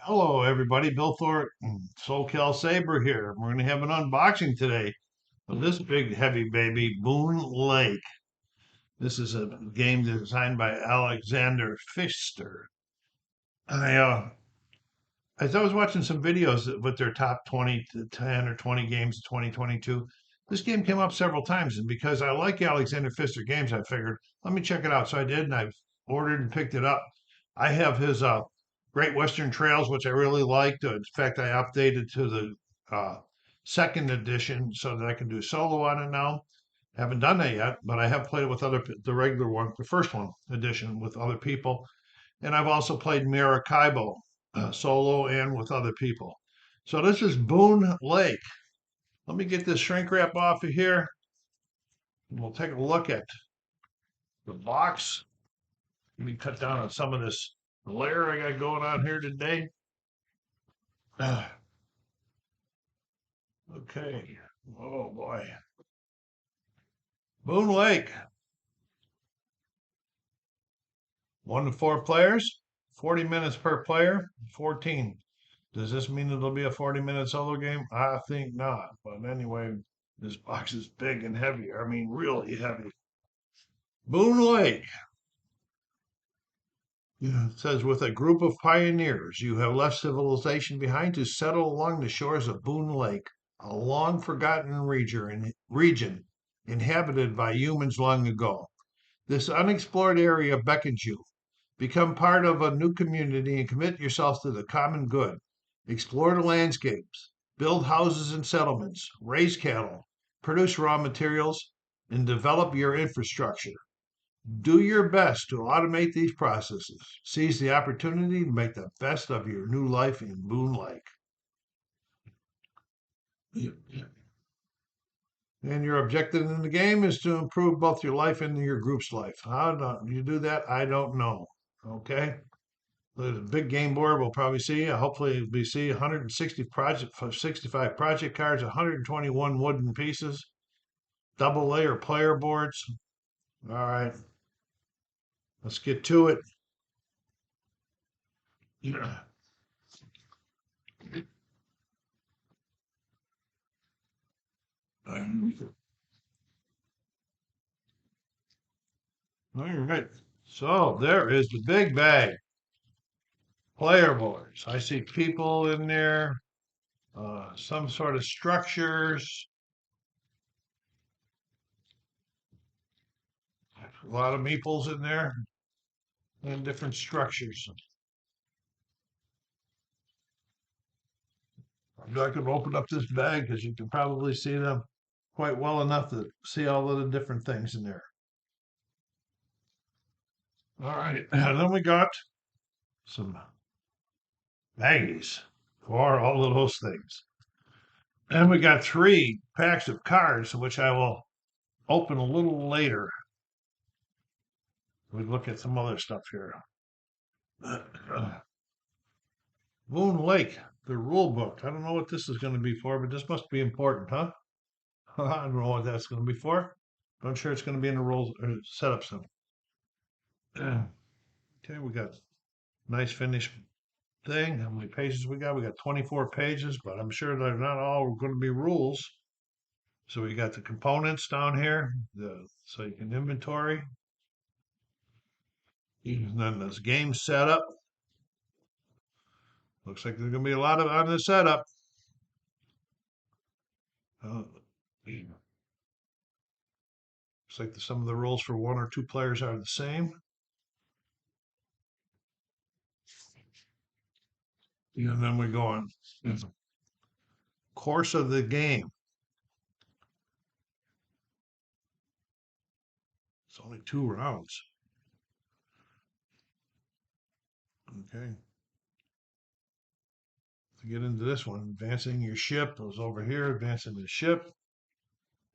Hello, everybody. Bill Thorpe, SoCalsabre here. We're going to have an unboxing today of this big, heavy baby, Boonlake. This is a game designed by Alexander Pfister. I uh, as I was watching some videos with their top 20 to 10 or 20 games of 2022, this game came up several times, and because I like Alexander Pfister games, I figured let me check it out. So I did, and I've ordered and picked it up. I have his Great Western Trails, which I really liked. In fact, I updated to the uh, second edition so that I can do solo on it now. Haven't done that yet, but I have played it with the regular one, the first one edition with other people, and I've also played Maracaibo solo and with other people. So this is Boone Lake. Let me get this shrink wrap off of here, and we'll take a look at the box. Let me cut down on some of this glare I got going on here today. Okay. Oh boy. Boone Lake. 1 to 4 players, 40 minutes per player, 14. Does this mean it'll be a 40-minute solo game? I think not. But anyway, this box is big and heavy. I mean, really heavy. Boone Lake. Yeah, it says, with a group of pioneers, you have left civilization behind to settle along the shores of Boone Lake, a long forgotten region inhabited by humans long ago. This unexplored area beckons you. Become part of a new community and commit yourself to the common good. Explore the landscapes, build houses and settlements, raise cattle, produce raw materials, and develop your infrastructure. Do your best to automate these processes. Seize the opportunity to make the best of your new life in Boone Lake. And your objective in the game is to improve both your life and your group's life. How do you do that? I don't know. Okay. The big game board we'll probably see. Hopefully, we see 65 project cards, 121 wooden pieces, double layer player boards. All right, let's get to it. All right, so there is the big bag. Player boards. I see people in there, some sort of structures, a lot of meeples in there, and different structures. I'm not going to open up this bag because you can probably see them quite well enough to see all of the different things in there. All right, and then we got some baggies for all of those things. And we got 3 packs of cards, which I will open a little later. We look at some other stuff here. Moon Lake, the rule book. I don't know what this is going to be for, but this must be important, huh? I don't know what that's going to be for. But I'm sure it's going to be in the rules or setup stuff. Okay, we got nice finish thing. How many pages we got? We got 24 pages, but I'm sure they're not all going to be rules. So we got the components down here, so you can inventory. And then this game setup. Looks like there's going to be a lot of on the setup. Looks like some of the rules for 1 or 2 players are the same. And then we go on. Course of the game. It's only 2 rounds. Okay. To get into this one, advancing your ship is over here, advancing the ship.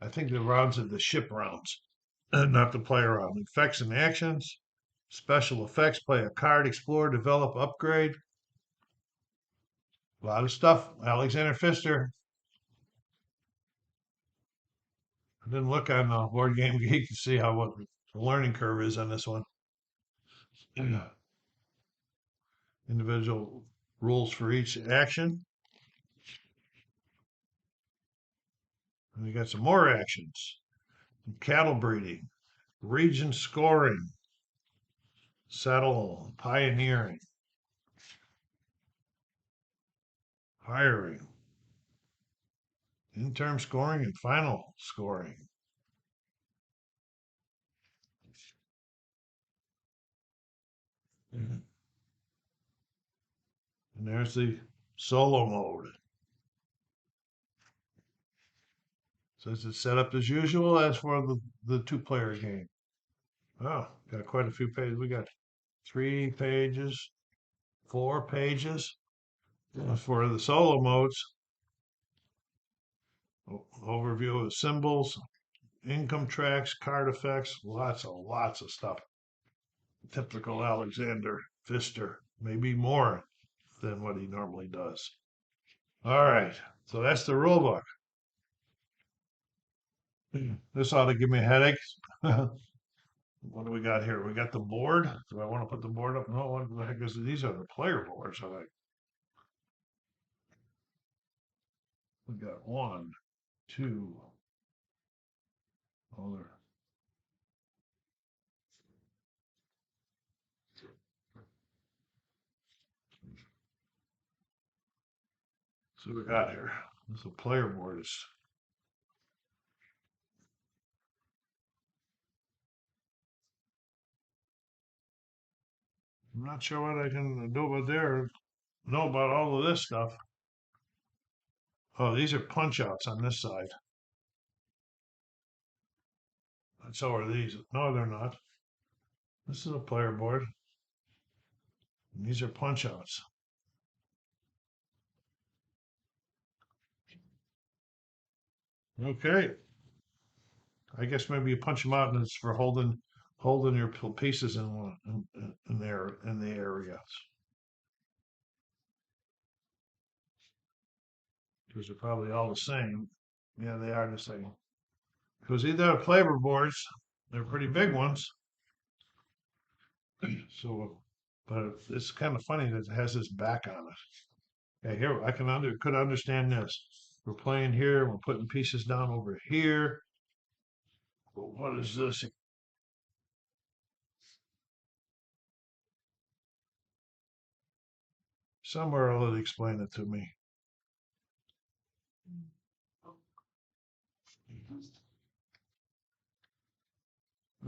I think the rounds are the ship rounds, not the player round. Effects and actions, special effects, play a card, explore, develop, upgrade. A lot of stuff. Alexander Pfister. I didn't look on Board Game Geek to see what the learning curve is on this one. Individual rules for each action. And we got some more actions. Cattle breeding, region scoring, settle, pioneering, hiring, interim scoring, and final scoring. And there's the solo mode. So it's set up as usual as for the two-player game. Oh, got quite a few pages. We got 3 pages, 4 pages for the solo modes. Overview of symbols, income tracks, card effects, lots of stuff. Typical Alexander Pfister, maybe more than what he normally does. All right, so that's the rule book. This ought to give me a headache. What do we got here? We got the board. Do I want to put the board up? No, what the heck is it? These are the player boards. We got 1, 2. Oh, there. So we got here. This is a player board. I'm not sure what I can do about there. Know about all of this stuff. Oh, these are punch outs on this side. And so are these. No, they're not. This is a player board. And these are punch outs. Okay. I guess maybe you punch them out and it's for holding your pieces in there in the areas. Because they're probably all the same. Yeah, they are the same. Because these are flavor boards. They're pretty big ones. So, but it's kind of funny that it has this back on it. Okay, here I could understand this. We're playing here. We're putting pieces down over here. But what is this? Somewhere I'll let it explain it to me.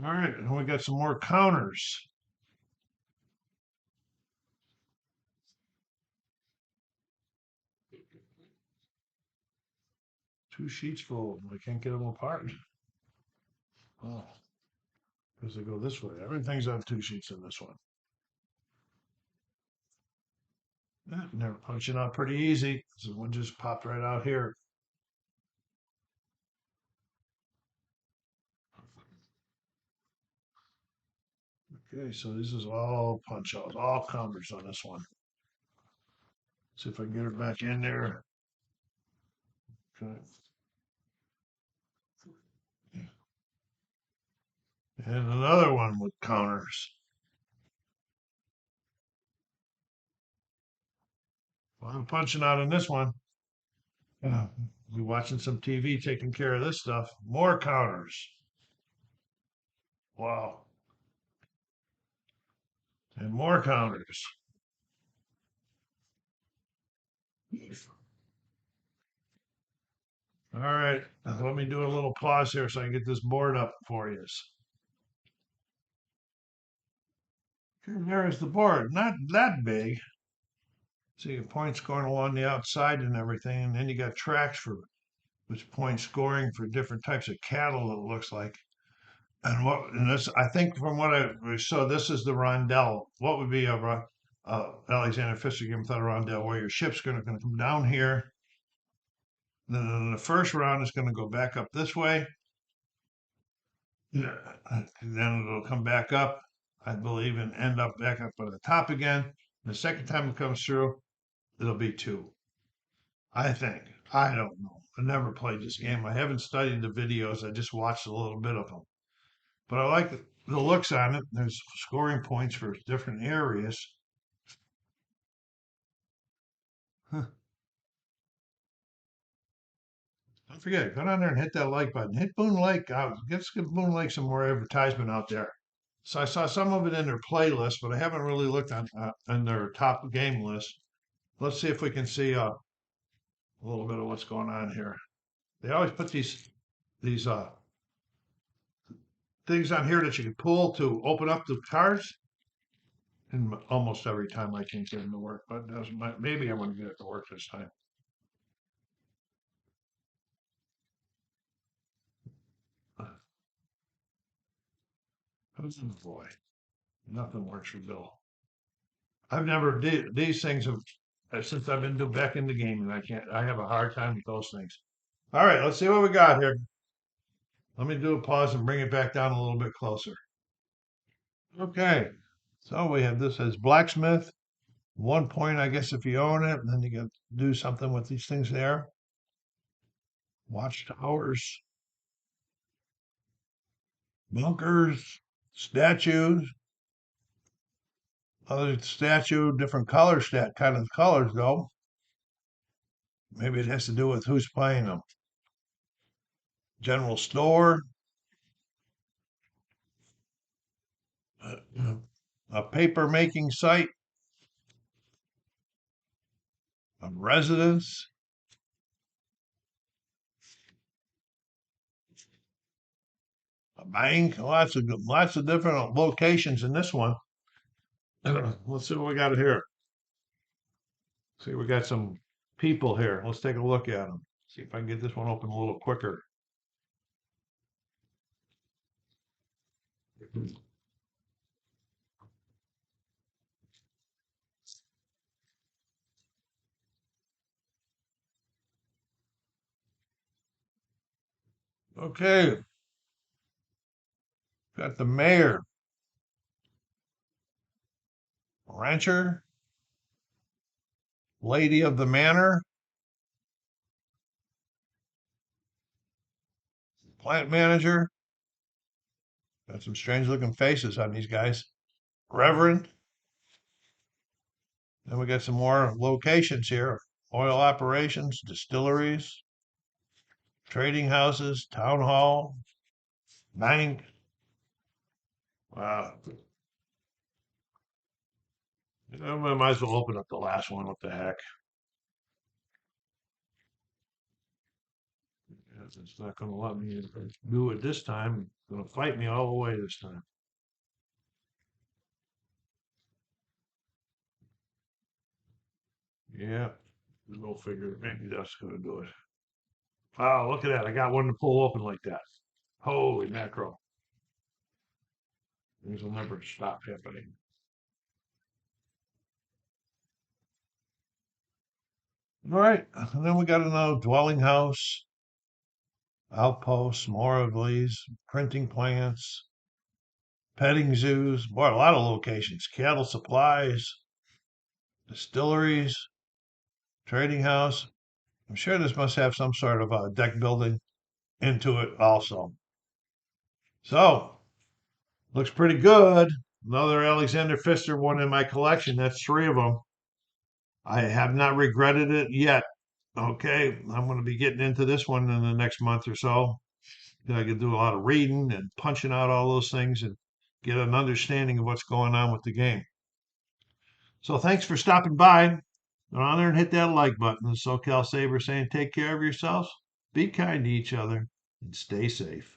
All right, and we got some more counters. 2 sheets full. I can't get them apart. Oh, because they go this way. Everything's on 2 sheets in this one. Yeah, and they're punching out pretty easy. So one just popped right out here. Okay, so this is all punch outs, all counters on this one. See if I can get her back in there. Okay. And another one with counters. Well, I'm punching out in this one. Be watching some TV, taking care of this stuff. More counters. Wow. And more counters. All right, let me do a little pause here so I can get this board up for you. There's the board, not that big. See points going along the outside and everything, and then you got tracks for which point scoring for different types of cattle. It looks like, and this I think from what I saw, this is the rondel. What would be a Alexander Pfister game without a rondel, where your ship's going to come down here. Then the first round is going to go back up this way. Yeah, then it'll come back up, I believe, and end up back up at the top again. The second time it comes through, it'll be 2. I think. I don't know. I never played this game. I haven't studied the videos. I just watched a little bit of them. But I like the looks on it. There's scoring points for different areas. Don't forget, go down there and hit that like button. Hit Boonlake out. Let's give Boonlake some more advertisement out there. So I saw some of it in their playlist, but I haven't really looked on their top game list. Let's see if we can see a little bit of what's going on here. They always put these things on here that you can pull to open up the cards. And almost every time I can't get them to work, but it doesn't matter. Maybe I'm going to get it to work this time. Oh boy, nothing works for Bill. I've never did these things have since I've been back into gaming. I have a hard time with those things. All right, let's see what we got here. Let me do a pause and bring it back down a little bit closer. Okay, so we have this as blacksmith. 1 point, I guess, if you own it, and then you can do something with these things there. Watchtowers, bunkers, statues. Other statue, different colors, kind of colors though. Maybe it has to do with who's playing them. General store, a paper making site, a residence, a bank. Lots of different locations in this one. Let's see what we got here. See, we got some people here. Let's take a look at them. See if I can get this one open a little quicker. Okay, got the mayor, rancher, lady of the manor, plant manager. Got some strange looking faces on these guys. Reverend. Then we got some more locations here. Oil operations, distilleries, trading houses, town hall, bank. Wow. I might as well open up the last one. What the heck? It's not going to let me do it this time. It's going to fight me all the way this time. Yeah, go figure. Maybe that's going to do it. Oh, look at that. I got one to pull open like that. Holy mackerel. Things will never stop happening. All right. And then we got another dwelling house, outposts, more of these, printing plants, petting zoos. Boy, a lot of locations. Cattle supplies, distilleries, trading house. I'm sure this must have some sort of a deck building into it also. So, looks pretty good. Another Alexander Pfister one in my collection. That's 3 of them. I have not regretted it yet. Okay, I'm going to be getting into this one in the next month or so. I can do a lot of reading and punching out all those things and get an understanding of what's going on with the game. So thanks for stopping by. Go on there and hit that like button. The SoCalSabre saying take care of yourselves, be kind to each other, and stay safe.